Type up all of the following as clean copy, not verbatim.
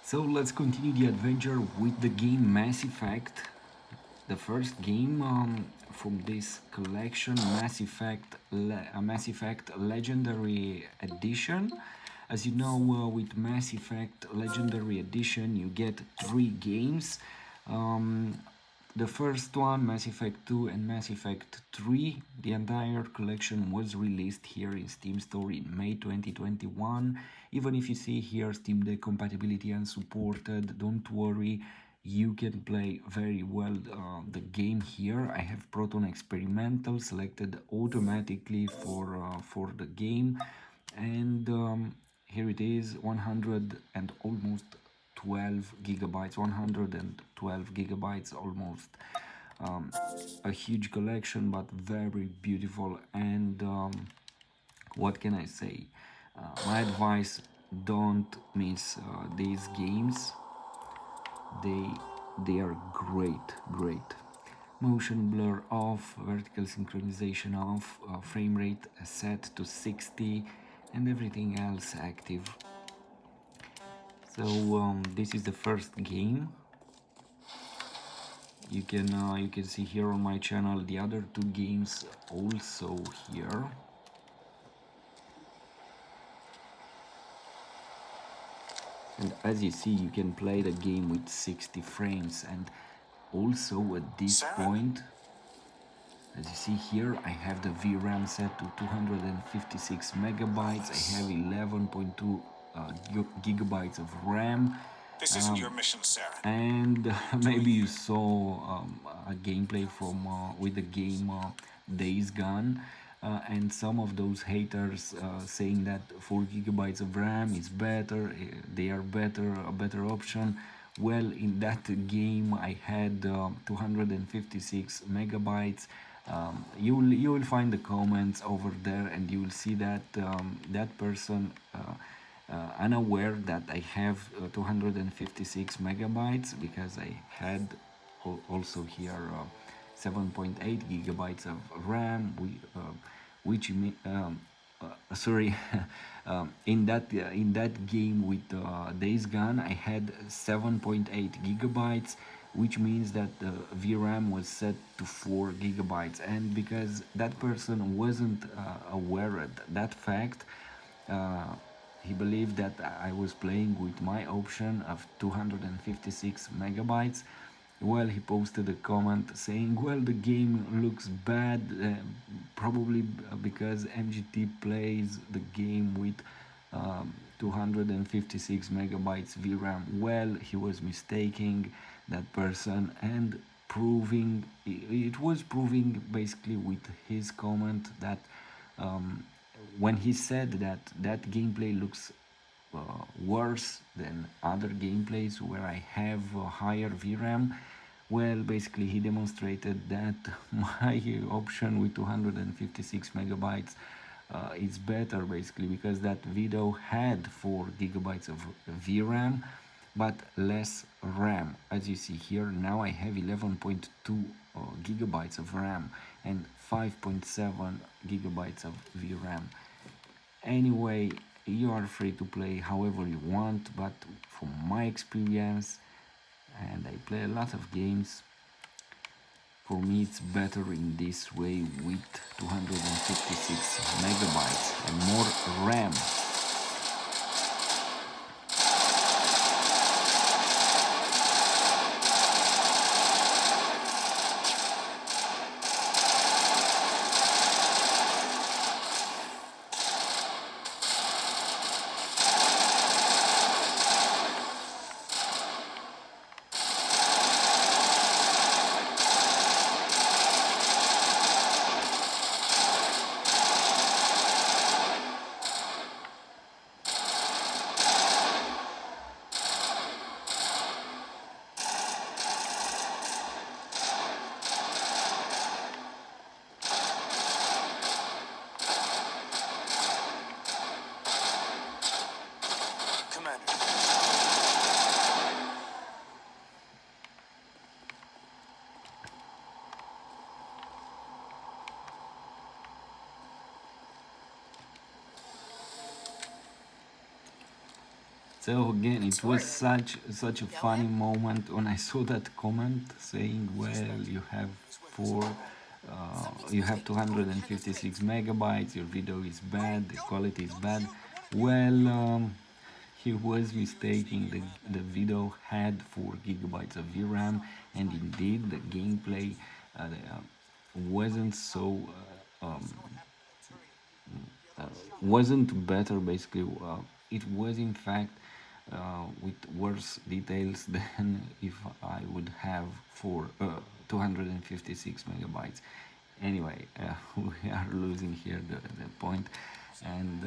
So let's continue the adventure with the game Mass Effect. The first game from this collection, Mass Effect Legendary Edition. As you know, with Mass Effect Legendary Edition, you get 3 games. Um, the first one, Mass Effect 2 and Mass Effect 3, the entire collection was released here in Steam Store in May 2021. Even if you see here Steam Deck compatibility unsupported, don't worry, you can play very well the game here. I have Proton Experimental selected automatically for the game, and here it is, 100 and almost 12 gigabytes, 112 gigabytes almost. um, a huge collection, but very beautiful. And what can I say? My advice: don't miss these games. they they are great. Motion blur off, vertical synchronization off, frame rate set to 60, and everything else active. So this is the first game. You can see here on my channel the other 2 games also here. And as you see, you can play the game with 60 frames. And also at this point, as you see here, I have the VRAM set to 256 megabytes. I have 11.2 gigabytes of RAM. This isn't your mission, Sarah. And maybe you saw a gameplay from with the game Days Gone, and some of those haters saying that 4 gigabytes of RAM is better, they are a better option. Well, in that game I had 256 megabytes. You will find the comments over there, and you will see that that person unaware that I have 256 megabytes, because I had also here 7.8 gigabytes of RAM, which sorry, in that game with Days Gone, I had 7.8 gigabytes, which means that the VRAM was set to 4 gigabytes. And because that person wasn't aware of that fact, uh, he believed that I was playing with my option of 256 megabytes. Well, he posted a comment saying, well, the game looks bad, probably because MGT plays the game with 256 megabytes VRAM. Well, he was mistaking that person, and it was proving basically with his comment that when he said that that gameplay looks worse than other gameplays where I have higher VRAM, well, basically he demonstrated that my option with 256 megabytes is better, basically, because that video had 4 gigabytes of VRAM but less RAM. As you see here, now I have 11.2 gigabytes of RAM and 5.7 gigabytes of VRAM. Anyway, you are free to play however you want, but from my experience, and I play a lot of games, for me it's better in this way with 256 megabytes and more RAM. So again, it was such a funny moment when I saw that comment saying, "Well, you have 256 megabytes. Your video is bad. The quality is bad." Well, he was mistaking. The video had 4 gigabytes of VRAM, and indeed the gameplay wasn't so wasn't better. Basically, it was in fact with worse details than if I would have for 256 megabytes. Anyway, we are losing here the point, and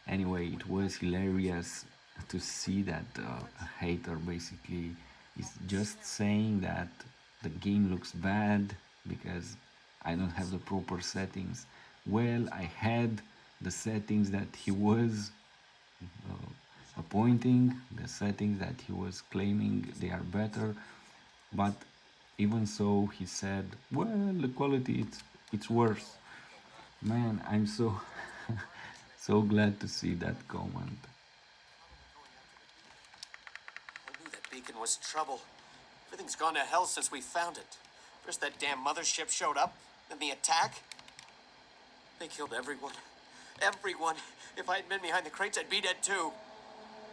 anyway, it was hilarious to see that a hater basically is just saying that the game looks bad because I don't have the proper settings. Well, I had the settings that he was appointing, the settings that he was claiming they are better, but even so, he said, "Well, the quality it's worse." Man, I'm so so glad to see that comment. I knew that beacon was trouble. Everything's gone to hell since we found it. First that damn mothership showed up, then the attack. They killed everyone. Everyone. If I had been behind the crates, I'd be dead too.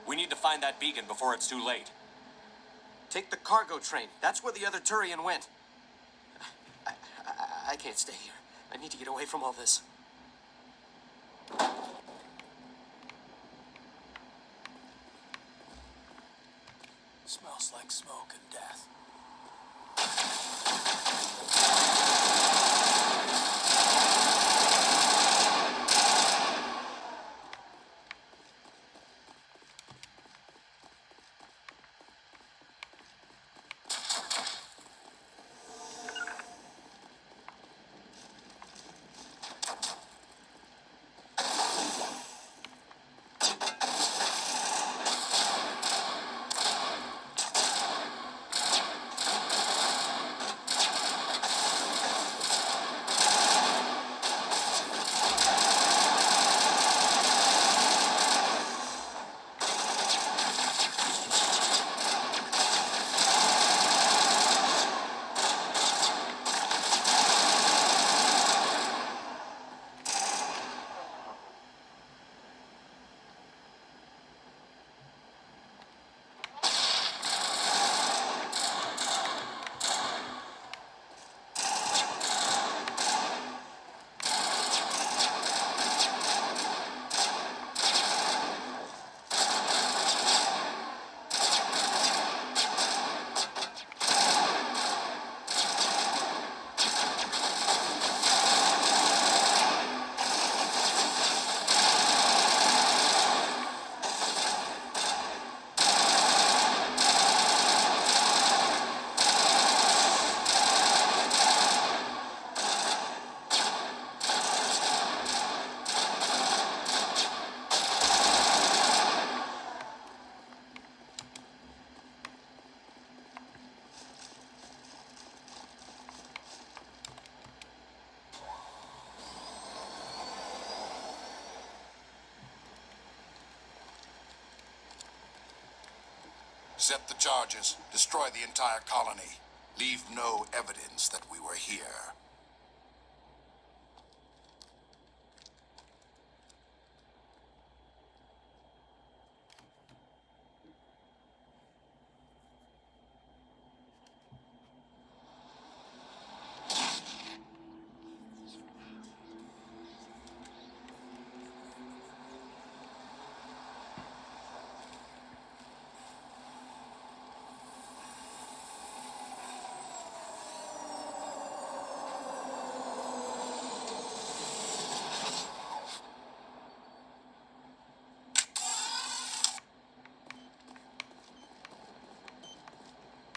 We need to find that beacon before it's too late. Take the cargo train. That's where the other Turian went. I can't stay here. I need to get away from all this. Smells like smoke and death. Set the charges. Destroy the entire colony. Leave no evidence that we were here.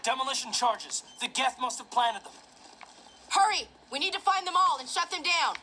Demolition charges. The Geth must have planted them. Hurry! We need to find them all and shut them down.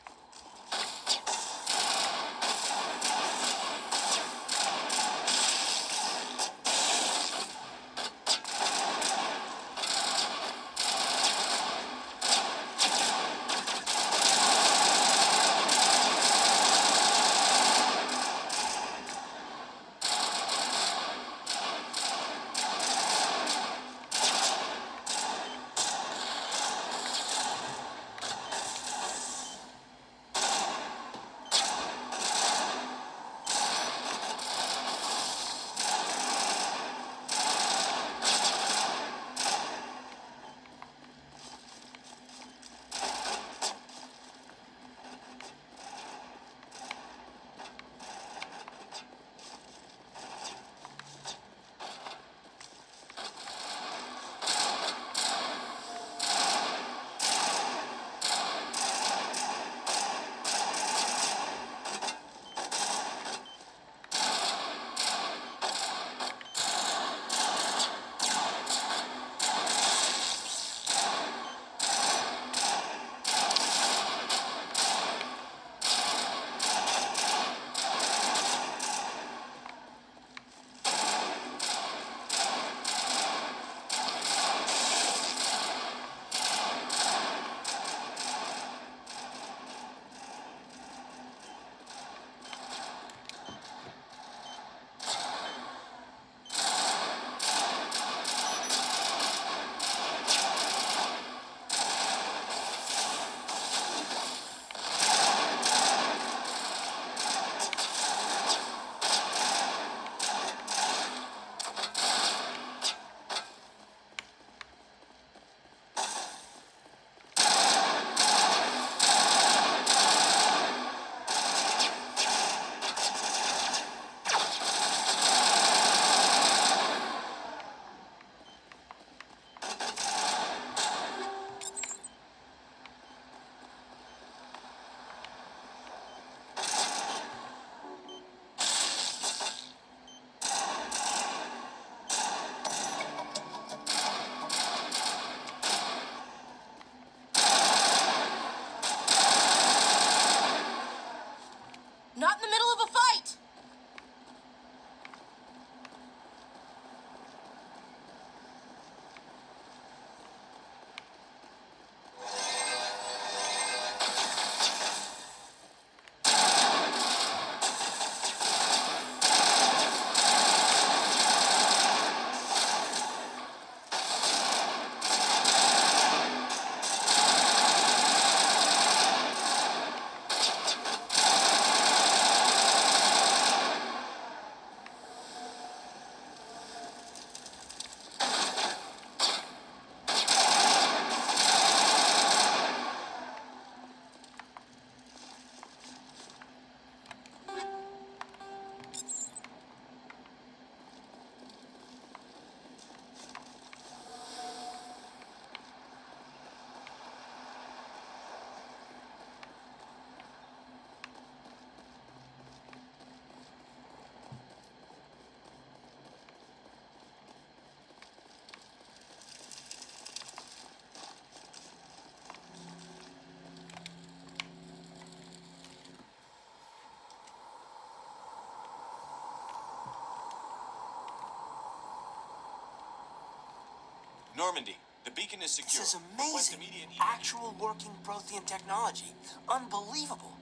Normandy, the beacon is secure. This is Request amazing. immediate Actual working Prothean technology. Unbelievable.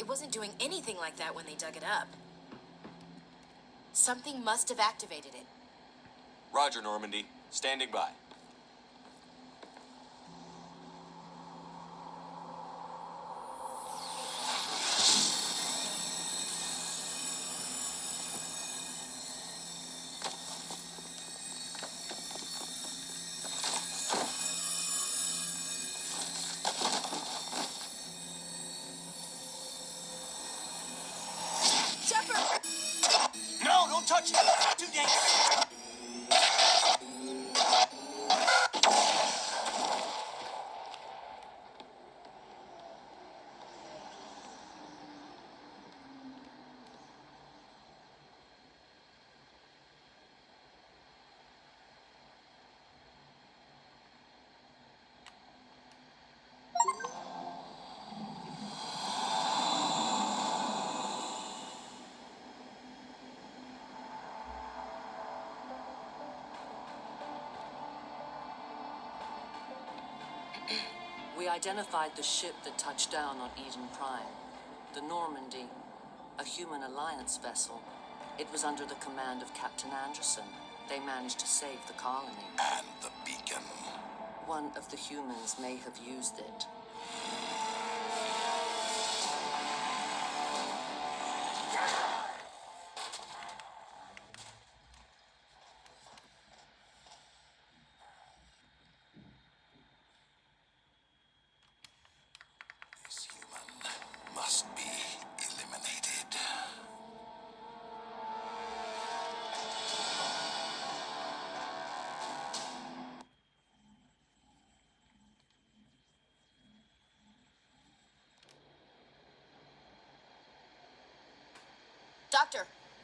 It wasn't doing anything like that when they dug it up. Something must have activated it. Roger, Normandy. Standing by. Shepard! No, don't touch it. Too dangerous. We identified the ship that touched down on Eden Prime. The Normandy, a human alliance vessel. It was under the command of Captain Anderson. They managed to save the colony. And the beacon. One of the humans may have used it. This human must be eliminated.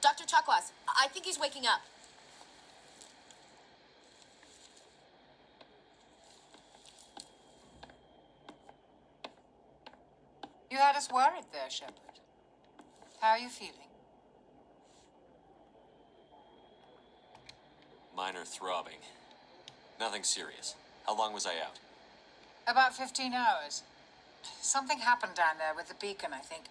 Dr. Chakwas, I think he's waking up. You had us worried there, Shepard. How are you feeling? Minor throbbing. Nothing serious. How long was I out? About 15 hours. Something happened down there with the beacon, I think.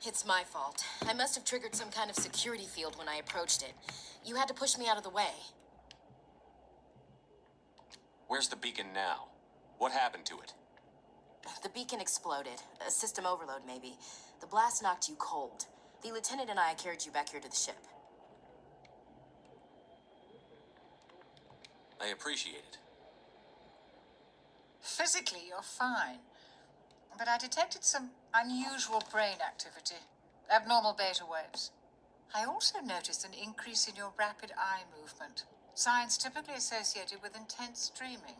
It's my fault. I must have triggered some kind of security field when I approached it. You had to push me out of the way. Where's the beacon now? What happened to it? The beacon exploded. A system overload, maybe. The blast knocked you cold. The lieutenant and I carried you back here to the ship. I appreciate it. Physically, you're fine. But I detected some unusual brain activity. Abnormal beta waves. I also noticed an increase in your rapid eye movement. Signs typically associated with intense dreaming.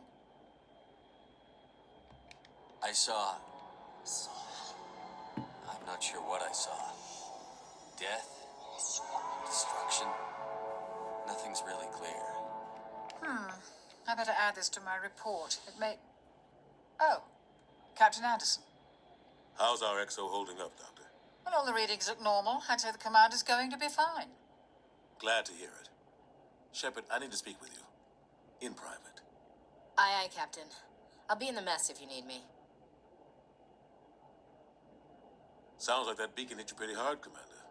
I saw... I'm not sure what I saw. Death? Destruction? Nothing's really clear. I better add this to my report. It may... Oh, Captain Anderson. How's our XO holding up, Doctor? Well, all the readings look normal. I'd say the commander's going to be fine. Glad to hear it. Shepard, I need to speak with you. In private. Aye, aye, Captain. I'll be in the mess if you need me. Sounds like that beacon hit you pretty hard, Commander.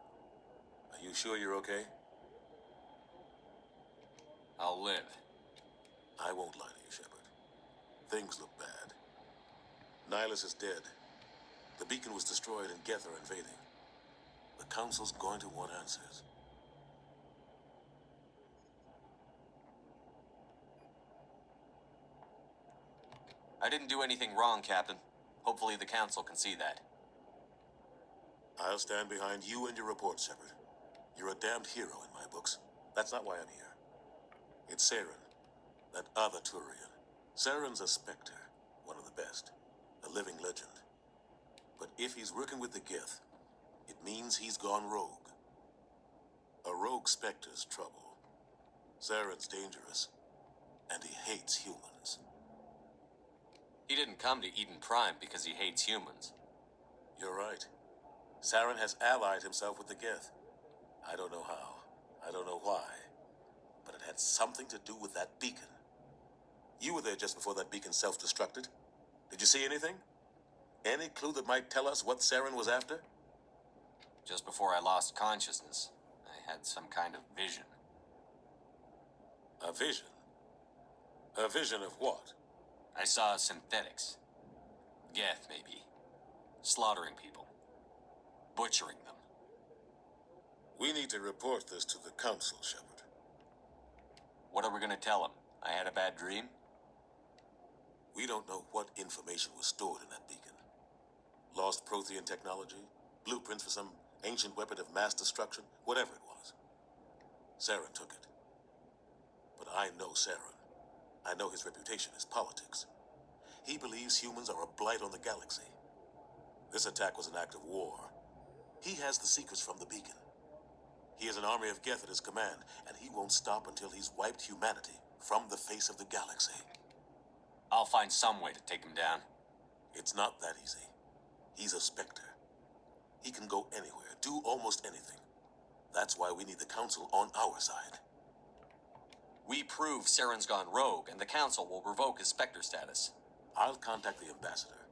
Are you sure you're okay? I'll live. I won't lie to you, Shepard. Things look bad. Nihilus is dead. The beacon was destroyed and Geth are invading. The Council's going to want answers. I didn't do anything wrong, Captain. Hopefully the Council can see that. I'll stand behind you and your report, Shepard. You're a damned hero in my books. That's not why I'm here. It's Saren, that other Turian. Saren's a Spectre, one of the best, a living legend. But if he's working with the Geth, it means he's gone rogue. A rogue Spectre's trouble. Saren's dangerous, and he hates humans. He didn't come to Eden Prime because he hates humans. You're right. Saren has allied himself with the Geth. I don't know how. I don't know why. But it had something to do with that beacon. You were there just before that beacon self-destructed. Did you see anything? Any clue that might tell us what Saren was after? Just before I lost consciousness, I had some kind of vision. A vision? A vision of what? I saw synthetics. Geth, maybe. Slaughtering people. Butchering them. We need to report this to the Council, Shepard. What are we gonna tell them? I had a bad dream? We don't know what information was stored in that beacon. Lost Prothean technology, blueprints for some ancient weapon of mass destruction, whatever it was. Saren took it. But I know Saren. I know his reputation is politics. He believes humans are a blight on the galaxy. This attack was an act of war. He has the secrets from the beacon. He has an army of Geth at his command, and he won't stop until he's wiped humanity from the face of the galaxy. I'll find some way to take him down. It's not that easy. He's a Spectre. He can go anywhere, do almost anything. That's why we need the Council on our side. We prove Saren's gone rogue, and the Council will revoke his Spectre status. I'll contact the Ambassador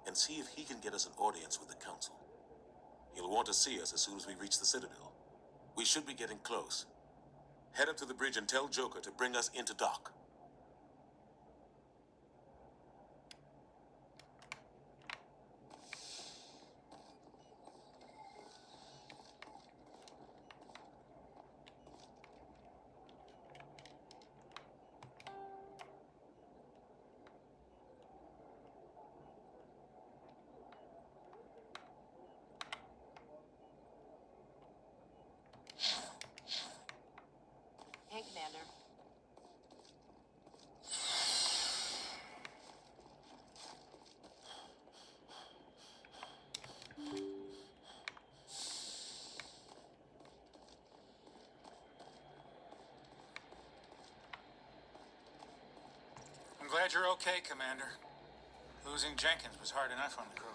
and see if he can get us an audience with the Council. He'll want to see us as soon as we reach the Citadel. We should be getting close. Head up to the bridge and tell Joker to bring us into dock. Hey, Commander. I'm glad you're okay, Commander. Losing Jenkins was hard enough on the crew.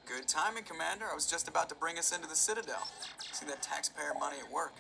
Good timing, Commander. I was just about to bring us into the Citadel. See that taxpayer money at work.